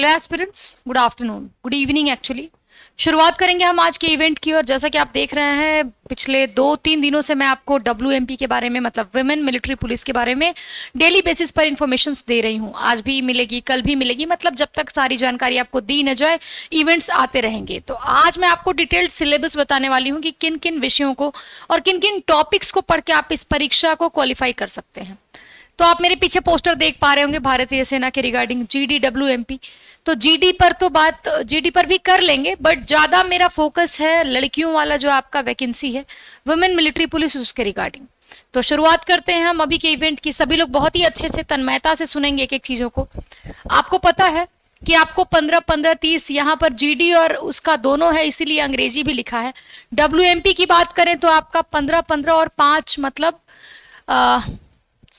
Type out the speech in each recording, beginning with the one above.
Hello aspirants, good afternoon, good evening actually. शुरुआत करेंगे हम आज के इवेंट की। और जैसा कि आप देख रहे हैं, पिछले 2-3 दिनों से मैं आपको WMP के बारे में, मतलब विमेन मिलिट्री पुलिस के बारे में डेली बेसिस पर इंफॉर्मेशन दे रही हूँ। आज भी मिलेगी, कल भी मिलेगी, मतलब जब तक सारी जानकारी आपको दी न जाए, इवेंट्स आते रहेंगे। तो आज मैं आपको डिटेल्ड सिलेबस बताने वाली हूँ कि किन किन विषयों को और किन किन टॉपिक्स को पढ़ के आप इस परीक्षा को क्वालिफाई कर सकते हैं। तो आप मेरे पीछे पोस्टर देख पा रहे होंगे भारतीय सेना के रिगार्डिंग GD WMP। तो जीडी पर भी कर लेंगे, बट ज्यादा मेरा फोकस है लड़कियों वाला जो आपका वैकेंसी है वुमेन मिलिट्री पुलिस, उसके रिगार्डिंग। तो शुरुआत करते हैं हम अभी के इवेंट की। सभी लोग बहुत ही अच्छे से तन्मयता से सुनेंगे एक एक चीजों को। आपको पता है कि आपको 15-15-30 यहाँ पर GD और उसका दोनों है, इसीलिए अंग्रेजी भी लिखा है। WMP की बात करें तो आपका 15-15 और 5, मतलब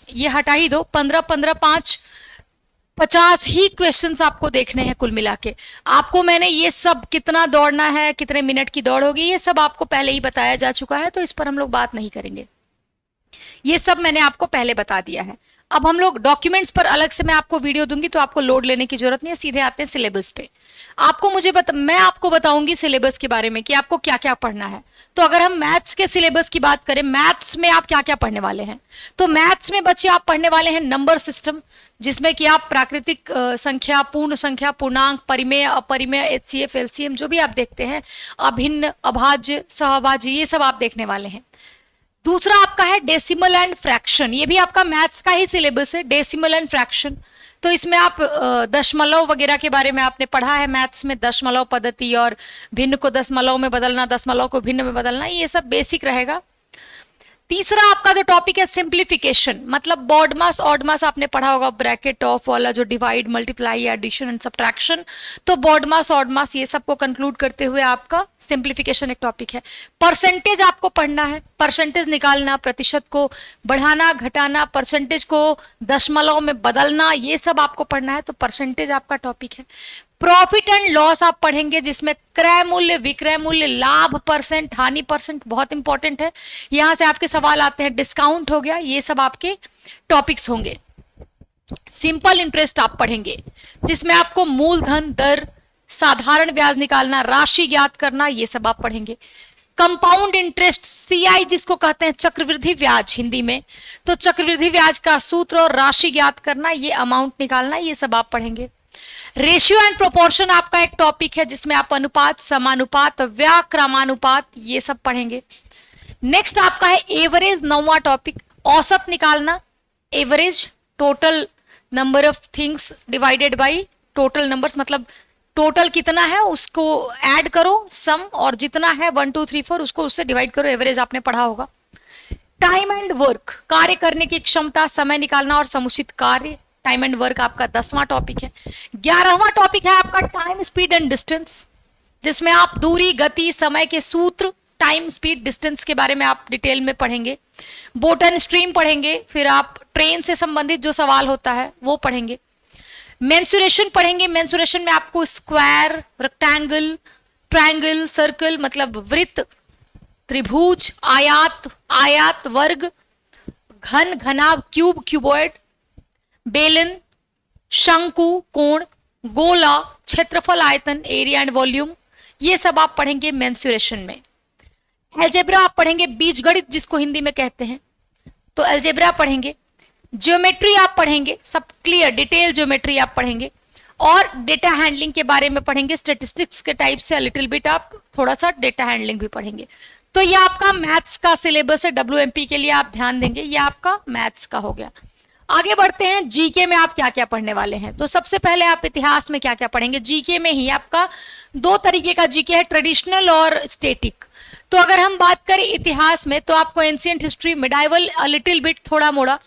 ये हटा ही दो, 15-15-5 50 ही क्वेश्चंस आपको देखने हैं कुल मिला के। आपको मैंने ये सब कितना दौड़ना है, कितने मिनट की दौड़ होगी, ये सब आपको पहले ही बताया जा चुका है, तो इस पर हम लोग बात नहीं करेंगे। ये सब मैंने आपको पहले बता दिया है। अब हम लोग डॉक्यूमेंट्स पर अलग से मैं आपको वीडियो दूंगी, तो आपको लोड लेने की जरूरत नहीं है, सीधे आते हैं सिलेबस पे। मैं आपको बताऊंगी सिलेबस के बारे में कि आपको क्या क्या पढ़ना है। तो अगर हम मैथ्स के सिलेबस की बात करें, मैथ्स में आप क्या क्या पढ़ने वाले हैं, तो मैथ्स में बच्चे आप पढ़ने वाले हैं नंबर सिस्टम, जिसमें कि आप प्राकृतिक संख्या, पूर्ण संख्या, पूर्णांक, परिमेय, अपरिमेय, HCF, LCM जो भी आप देखते हैं, अभिन्न, अभाज्य, सहभाज्य, ये सब आप देखने वाले हैं। दूसरा आपका है डेसिमल एंड फ्रैक्शन, ये भी आपका मैथ्स का ही सिलेबस है, डेसिमल एंड फ्रैक्शन। तो इसमें आप दशमलव वगैरह के बारे में आपने पढ़ा है मैथ्स में, दशमलव पद्धति और भिन्न को दशमलव में बदलना, दशमलव को भिन्न में बदलना, ये सब बेसिक रहेगा। तीसरा आपका जो टॉपिक है सिंप्लीफिकेशन, मतलब बॉडमास ऑडमास आपने पढ़ा होगा, ब्रैकेट ऑफ वाला जो divide, multiply, addition and subtraction. तो बॉडमास ऑडमास ये सब को कंक्लूड करते हुए आपका सिंप्लीफिकेशन एक टॉपिक है। परसेंटेज आपको पढ़ना है, परसेंटेज निकालना, प्रतिशत को बढ़ाना, घटाना, परसेंटेज को दशमलव में बदलना, ये सब आपको पढ़ना है, तो परसेंटेज आपका टॉपिक है। प्रॉफिट एंड लॉस आप पढ़ेंगे, जिसमें क्रय मूल्य, विक्रय मूल्य, लाभ परसेंट, हानि परसेंट बहुत इंपॉर्टेंट है। यहां से आपके सवाल आते हैं, डिस्काउंट हो गया, ये सब आपके टॉपिक्स होंगे। सिंपल इंटरेस्ट आप पढ़ेंगे, जिसमें आपको मूलधन, दर, साधारण ब्याज निकालना, राशि ज्ञात करना, ये सब आप पढ़ेंगे। कंपाउंड इंटरेस्ट, CI जिसको कहते हैं चक्रवृद्धि ब्याज हिंदी में, तो चक्रवृद्धि ब्याज का सूत्र और राशि ज्ञात करना, ये अमाउंट निकालना, ये सब आप पढ़ेंगे। रेशियो एंड प्रोपोर्शन आपका एक टॉपिक है, जिसमें आप अनुपात, समानुपात, व्याक्रमानुपात, ये सब पढ़ेंगे। नेक्स्ट आपका है एवरेज, 9वां टॉपिक, औसत निकालना। Average, total number of things divided by total numbers, मतलब टोटल कितना है उसको ऐड करो, सम, और जितना है 1 2 3 4 उसको उससे डिवाइड करो, एवरेज आपने पढ़ा होगा। टाइम एंड वर्क, कार्य करने की क्षमता, समय निकालना और समुचित कार्य, टाइम एंड वर्क आपका 10वां टॉपिक है। 11वां टॉपिक है आपका टाइम, स्पीड एंड डिस्टेंस, जिसमें आप दूरी, गति, समय के सूत्र, टाइम, स्पीड, डिस्टेंस के बारे में आप डिटेल में पढ़ेंगे। बोट एंड स्ट्रीम पढ़ेंगे, फिर आप ट्रेन से संबंधित जो सवाल होता है वो पढ़ेंगे। मेंसुरेशन पढ़ेंगे, मेंसुरेशन में आपको स्क्वायर, रेक्टेंगल, ट्रायंगल, सर्कल, मतलब वृत्त, त्रिभुज, आयात, वर्ग, घन, घनाभ, क्यूब, क्यूबॉइड, बेलन, शंकु, कोण, गोला, क्षेत्रफल, आयतन, एरिया एंड वॉल्यूम, ये सब आप पढ़ेंगे मेंसुरेशन में। अलजेब्रा आप पढ़ेंगे, बीजगणित जिसको हिंदी में कहते हैं, तो अलजेब्रा पढ़ेंगे। ज्योमेट्री आप पढ़ेंगे, सब क्लियर डिटेल ज्योमेट्री आप पढ़ेंगे, और डेटा हैंडलिंग के बारे में पढ़ेंगे। स्टैटिस्टिक्स के टाइप से लिटिल बिट आप थोड़ा सा डेटा हैंडलिंग भी पढ़ेंगे। तो ये आपका मैथ्स का सिलेबस है, WMP के लिए आप ध्यान देंगे, ये आपका मैथ्स का हो गया। आगे बढ़ते हैं, जीके में आप क्या क्या पढ़ने वाले हैं। तो सबसे पहले आप इतिहास में क्या क्या पढ़ेंगे। जीके में ही आपका 2 तरीके का जीके है, ट्रेडिशनल और स्टैटिक। तो अगर हम बात करें इतिहास में, तो आपको ancient history, medieval little bit थोड़ा मोड़ा,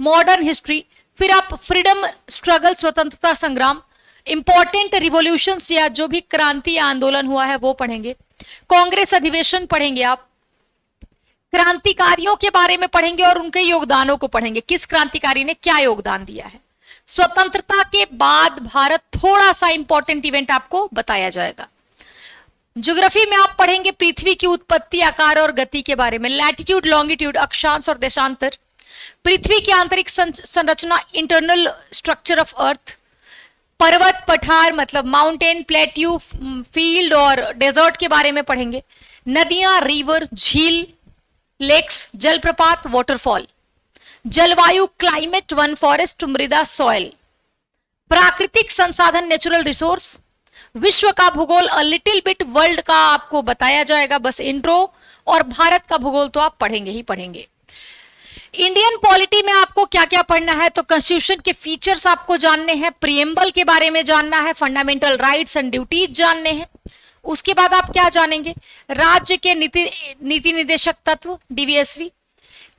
मॉडर्न हिस्ट्री, फिर आप फ्रीडम स्ट्रगल, स्वतंत्रता संग्राम, इंपॉर्टेंट रिवॉल्यूशंस या जो भी क्रांति या आंदोलन हुआ है वो पढ़ेंगे। कांग्रेस अधिवेशन पढ़ेंगे आप, क्रांतिकारियों के बारे में पढ़ेंगे और उनके योगदानों को पढ़ेंगे, किस क्रांतिकारी ने क्या योगदान दिया है। स्वतंत्रता के बाद भारत, थोड़ा सा इंपॉर्टेंट इवेंट आपको बताया जाएगा। ज्योग्राफी में आप पढ़ेंगे पृथ्वी की उत्पत्ति, आकार और गति के बारे में, लैटिट्यूड, लॉन्गिट्यूड, अक्षांश और देशांतर, पृथ्वी की आंतरिक संरचना, इंटरनल स्ट्रक्चर ऑफ अर्थ, पर्वत, पठार मतलब माउंटेन, प्लेट्यू, फील्ड और डेजर्ट के बारे में पढ़ेंगे। नदियां, रिवर, झील, लेक्स, जलप्रपात, वाटरफॉल। जलवायु, क्लाइमेट, वन, फॉरेस्ट, मृदा, सॉइल। प्राकृतिक संसाधन, नेचुरल रिसोर्स। विश्व का भूगोल, अ लिटिल बिट, वर्ल्ड का आपको बताया जाएगा, बस इंट्रो। और भारत का भूगोल तो आप पढ़ेंगे ही पढ़ेंगे। इंडियन पॉलिटी में आपको क्या क्या पढ़ना है, तो कॉन्स्टिट्यूशन के फीचर्स आपको जानने हैं, प्रिएम्बल के बारे में जानना है, फंडामेंटल राइट्स एंड ड्यूटीज जानने हैं। उसके बाद आप क्या जानेंगे, राज्य के नीति निर्देशक तत्व, डीवीएसवी,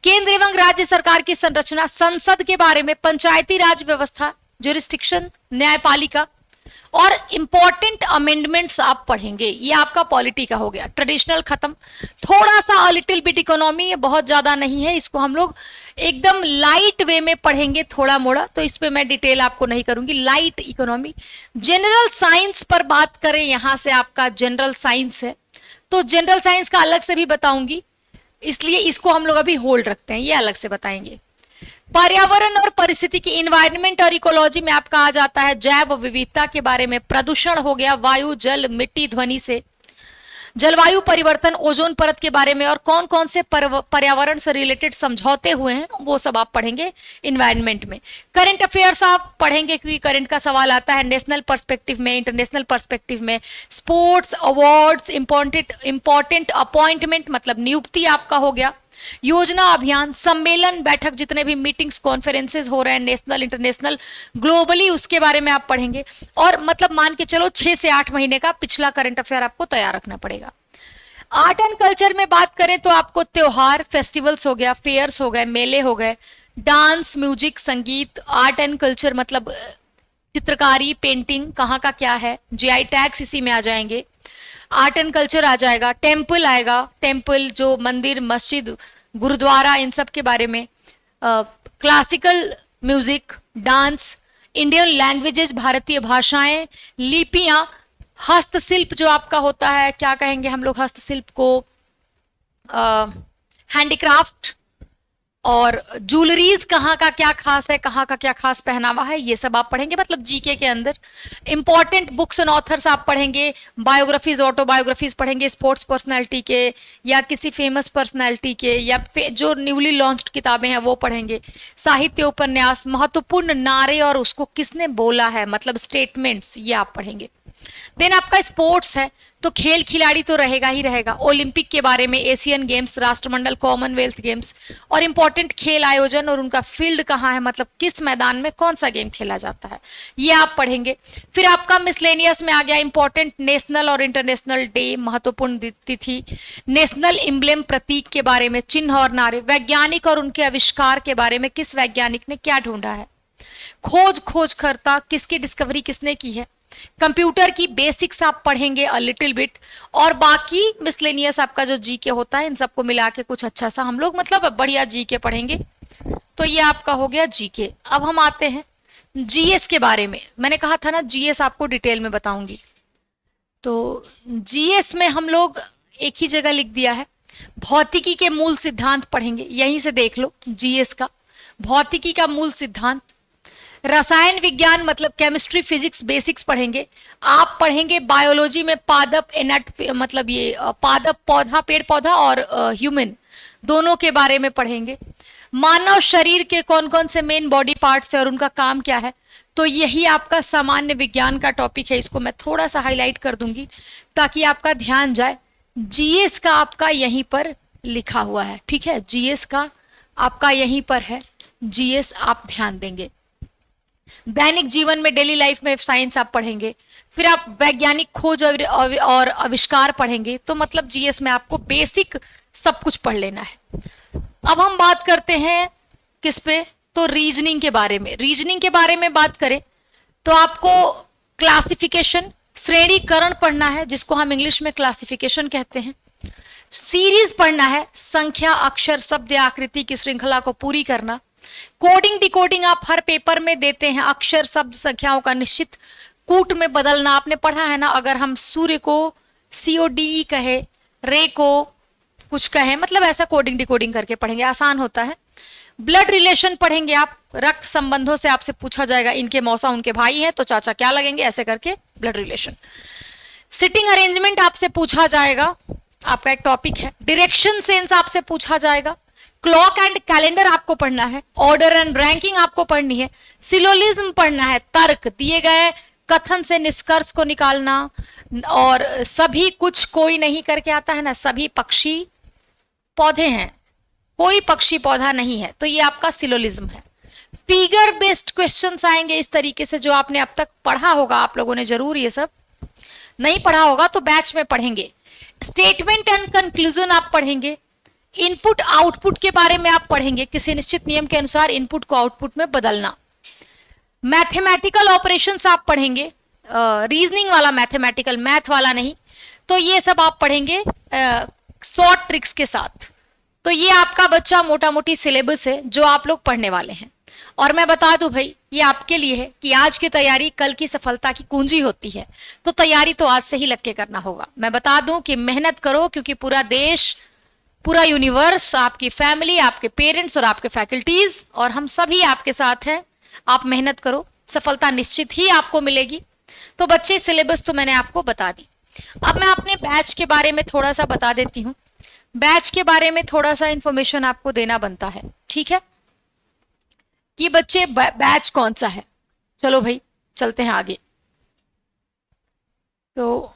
केंद्र एवं राज्य सरकार की संरचना, संसद के बारे में, पंचायती राज व्यवस्था, ज्यूरिस्डिक्शन, न्यायपालिका और इंपॉर्टेंट अमेंडमेंट्स आप पढ़ेंगे। ये आपका पॉलिटी का हो गया। ट्रेडिशनल खत्म। थोड़ा सा अ लिटिल बिट इकोनॉमी, ये बहुत ज्यादा नहीं है, इसको हम लोग एकदम लाइट वे में पढ़ेंगे, थोड़ा मोड़ा, तो इस पे मैं डिटेल आपको नहीं करूंगी। Light economy. जनरल साइंस पर बात करें, यहां से आपका जनरल साइंस है, तो जनरल साइंस का अलग से भी बताऊंगी, इसलिए इसको हम लोग अभी होल्ड रखते हैं, ये अलग से बताएंगे। पर्यावरण और परिस्थिति की, इन्वायरमेंट और इकोलॉजी में आपका आ जाता है जैव विविधता के बारे में, प्रदूषण हो गया, वायु, जल, मिट्टी, ध्वनि से, जलवायु परिवर्तन, ओजोन परत के बारे में, और कौन कौन से पर्यावरण से रिलेटेड समझौते हुए हैं वो सब आप पढ़ेंगे इन्वायरमेंट में। करंट अफेयर्स आप पढ़ेंगे क्योंकि करंट का सवाल आता है नेशनल पर्सपेक्टिव में, इंटरनेशनल पर्सपेक्टिव में। स्पोर्ट्स, अवार्ड्स, इंपॉर्टेंट अपॉइंटमेंट मतलब नियुक्ति आपका हो गया। योजना, अभियान, सम्मेलन, बैठक, जितने भी मीटिंग्स, कॉन्फ्रेंसेस हो रहे हैं नेशनल, इंटरनेशनल, ग्लोबली, उसके बारे में आप पढ़ेंगे। और मतलब मान के चलो 6 से 8 महीने का पिछला करंट अफेयर आपको तैयार रखना पड़ेगा। आर्ट एंड कल्चर में बात करें तो आपको त्योहार, फेस्टिवल्स हो गया, फेयर्स हो गए, मेले हो गए, डांस, म्यूजिक, संगीत। आर्ट एंड कल्चर मतलब चित्रकारी, पेंटिंग, कहाँ का क्या है, जीआई टैग्स इसी में आ जाएंगे। आर्ट एंड कल्चर आ जाएगा। टेम्पल आएगा, टेम्पल जो मंदिर, मस्जिद, गुरुद्वारा, इन सब के बारे में। Classical music, dance, Indian languages, भारतीय भाषाएं, लिपियां, हस्तशिल्प जो आपका होता है, क्या कहेंगे हम लोग हस्तशिल्प को, हैंडीक्राफ्ट, और ज्वेलरीज, कहाँ का क्या खास है, कहाँ का क्या खास पहनावा है, ये सब आप पढ़ेंगे, मतलब जीके के अंदर। इंपॉर्टेंट बुक्स एंड ऑथर्स आप पढ़ेंगे, बायोग्राफीज, ऑटोबायोग्राफीज पढ़ेंगे, स्पोर्ट्स पर्सनालिटी के या किसी फेमस पर्सनालिटी के, या जो न्यूली लॉन्च्ड किताबें हैं वो पढ़ेंगे। साहित्य, उपन्यास, महत्वपूर्ण नारे और उसको किसने बोला है मतलब स्टेटमेंट्स, ये आप पढ़ेंगे। देन आपका स्पोर्ट्स है, तो खेल खिलाड़ी तो रहेगा ही रहेगा। ओलंपिक के बारे में, एशियन गेम्स, राष्ट्रमंडल, कॉमनवेल्थ गेम्स, और इंपॉर्टेंट खेल आयोजन और उनका फील्ड कहाँ है, मतलब किस मैदान में कौन सा गेम खेला जाता है, ये आप पढ़ेंगे। फिर आपका मिसलेनियस में आ गया इंपॉर्टेंट नेशनल और इंटरनेशनल डे, महत्वपूर्ण तिथि, नेशनल एम्ब्लेम, प्रतीक के बारे में, चिन्ह और नारे, वैज्ञानिक और उनके आविष्कार के बारे में, किस वैज्ञानिक ने क्या ढूंढा है, खोजकर्ता, किसकी डिस्कवरी किसने की है। कंप्यूटर की बेसिक्स आप पढ़ेंगे अ लिटिल बिट, और बाकी मिसलेनियस आपका जो जीके होता है, इन सबको मिला के कुछ अच्छा सा हम लोग मतलब बढ़िया जीके पढ़ेंगे। तो ये आपका हो गया जीके। अब हम आते हैं जीएस के बारे में। मैंने कहा था ना जीएस आपको डिटेल में बताऊंगी, तो जीएस में हम लोग एक ही जगह लिख दिया है, भौतिकी के मूल सिद्धांत पढ़ेंगे, यहीं से देख लो जीएस का, भौतिकी का मूल सिद्धांत। रसायन विज्ञान मतलब केमिस्ट्री, फिजिक्स बेसिक्स पढ़ेंगे। आप पढ़ेंगे बायोलॉजी में पादप, मतलब ये पादप, पौधा, पेड़ पौधा, और ह्यूमन दोनों के बारे में पढ़ेंगे। मानव शरीर के कौन कौन से मेन बॉडी पार्ट्स है और उनका काम क्या है, तो यही आपका सामान्य विज्ञान का टॉपिक है। इसको मैं थोड़ा सा हाईलाइट कर दूंगी ताकि आपका ध्यान जाए। जीएस का आपका यहीं पर लिखा हुआ है, ठीक है, जीएस का आपका यहीं पर है, जीएस आप ध्यान देंगे। दैनिक जीवन में, डेली लाइफ में साइंस आप पढ़ेंगे। फिर आप वैज्ञानिक खोज और आविष्कार पढ़ेंगे, तो मतलब जीएस में आपको बेसिक सब कुछ पढ़ लेना है। अब हम बात करते हैं किस पे, तो रीजनिंग के बारे में। रीजनिंग के बारे में बात करें तो आपको क्लासिफिकेशन, श्रेणीकरण पढ़ना है, जिसको हम इंग्लिश में क्लासिफिकेशन कहते हैं। सीरीज पढ़ना है, संख्या, अक्षर, शब्द या आकृति की श्रृंखला को पूरी करना। कोडिंग डिकोडिंग आप हर पेपर में देते हैं, अक्षर, शब्द, संख्याओं का निश्चित कूट में बदलना आपने पढ़ा है ना। अगर हम सूर्य को CODE कहे, रे को कुछ कहे, मतलब ऐसा कोडिंग डिकोडिंग करके पढ़ेंगे, आसान होता है। ब्लड रिलेशन पढ़ेंगे आप, रक्त संबंधों से आपसे पूछा जाएगा, इनके मौसा उनके भाई हैं तो चाचा क्या लगेंगे, ऐसे करके ब्लड रिलेशन। सिटिंग अरेंजमेंट आपसे पूछा जाएगा, आपका एक टॉपिक है। डायरेक्शन सेंस आपसे पूछा जाएगा। क्लॉक एंड कैलेंडर आपको पढ़ना है। ऑर्डर एंड रैंकिंग आपको पढ़नी है। सिलोलिज्म पढ़ना है, तर्क, दिए गए कथन से निष्कर्ष को निकालना, और सभी कुछ कोई नहीं करके आता है ना, सभी पक्षी पौधे हैं, कोई पक्षी पौधा नहीं है, तो ये आपका सिलोलिज्म है। फिगर बेस्ड क्वेश्चंस आएंगे इस तरीके से, जो आपने अब तक पढ़ा होगा, आप लोगों ने जरूर, ये सब नहीं पढ़ा होगा तो बैच में पढ़ेंगे। स्टेटमेंट एंड कंक्लूजन आप पढ़ेंगे। इनपुट आउटपुट के बारे में आप पढ़ेंगे, किसी निश्चित नियम के अनुसार इनपुट को आउटपुट में बदलना। मैथमेटिकल ऑपरेशंस आप पढ़ेंगे, रीजनिंग वाला मैथमेटिकल, मैथ वाला नहीं, तो ये सब आप पढ़ेंगे शॉर्ट ट्रिक्स के साथ। तो ये आपका बच्चा मोटा मोटी सिलेबस है जो आप लोग पढ़ने वाले हैं। और मैं बता दूं भाई, ये आपके लिए है कि आज की तैयारी कल की सफलता की कुंजी होती है, तो तैयारी तो आज से ही लग के करना होगा। मैं बता दूं कि मेहनत करो, क्योंकि पूरा देश, पूरा यूनिवर्स, आपकी फैमिली, आपके पेरेंट्स और आपके फैकल्टीज और हम सभी आपके साथ हैं। आप मेहनत करो, सफलता निश्चित ही आपको मिलेगी। तो बच्चे, सिलेबस तो मैंने आपको बता दी। अब मैं अपने बैच के बारे में थोड़ा सा बता देती हूँ। बैच के बारे में थोड़ा सा इंफॉर्मेशन आपको देना बनता है, ठीक है, कि बच्चे बैच कौन सा है। चलो भाई चलते हैं आगे। तो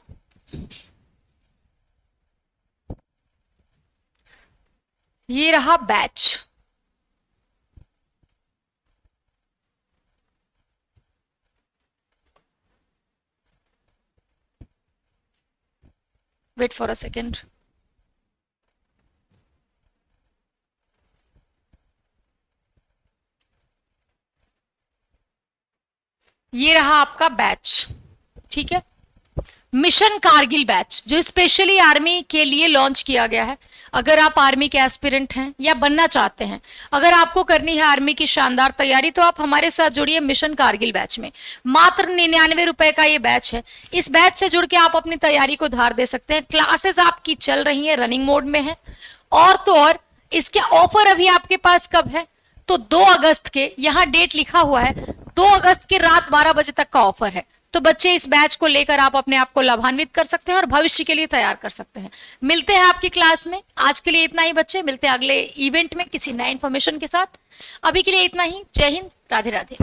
ये रहा batch. Wait for a second. ये रहा आपका बैच, ठीक है। मिशन कारगिल बैच, जो स्पेशली आर्मी के लिए लॉन्च किया गया है। अगर आप आर्मी के एस्पिरेंट हैं या बनना चाहते हैं, अगर आपको करनी है आर्मी की शानदार तैयारी, तो आप हमारे साथ जुड़िए मिशन कारगिल बैच में। मात्र 99 रुपए का ये बैच है। इस बैच से जुड़ के आप अपनी तैयारी को धार दे सकते हैं। क्लासेस आपकी चल रही है, रनिंग मोड में है। और तो और इसके ऑफर अभी आपके पास कब है, तो 2 अगस्त के, यहाँ डेट लिखा हुआ है, 2 अगस्त की रात 12 बजे तक का ऑफर है। तो बच्चे, इस बैच को लेकर आप अपने आप को लाभान्वित कर सकते हैं और भविष्य के लिए तैयार कर सकते हैं। मिलते हैं आपकी क्लास में। आज के लिए इतना ही बच्चे, मिलते हैं अगले इवेंट में किसी नए इंफॉर्मेशन के साथ। अभी के लिए इतना ही। जय हिंद, राधे राधे।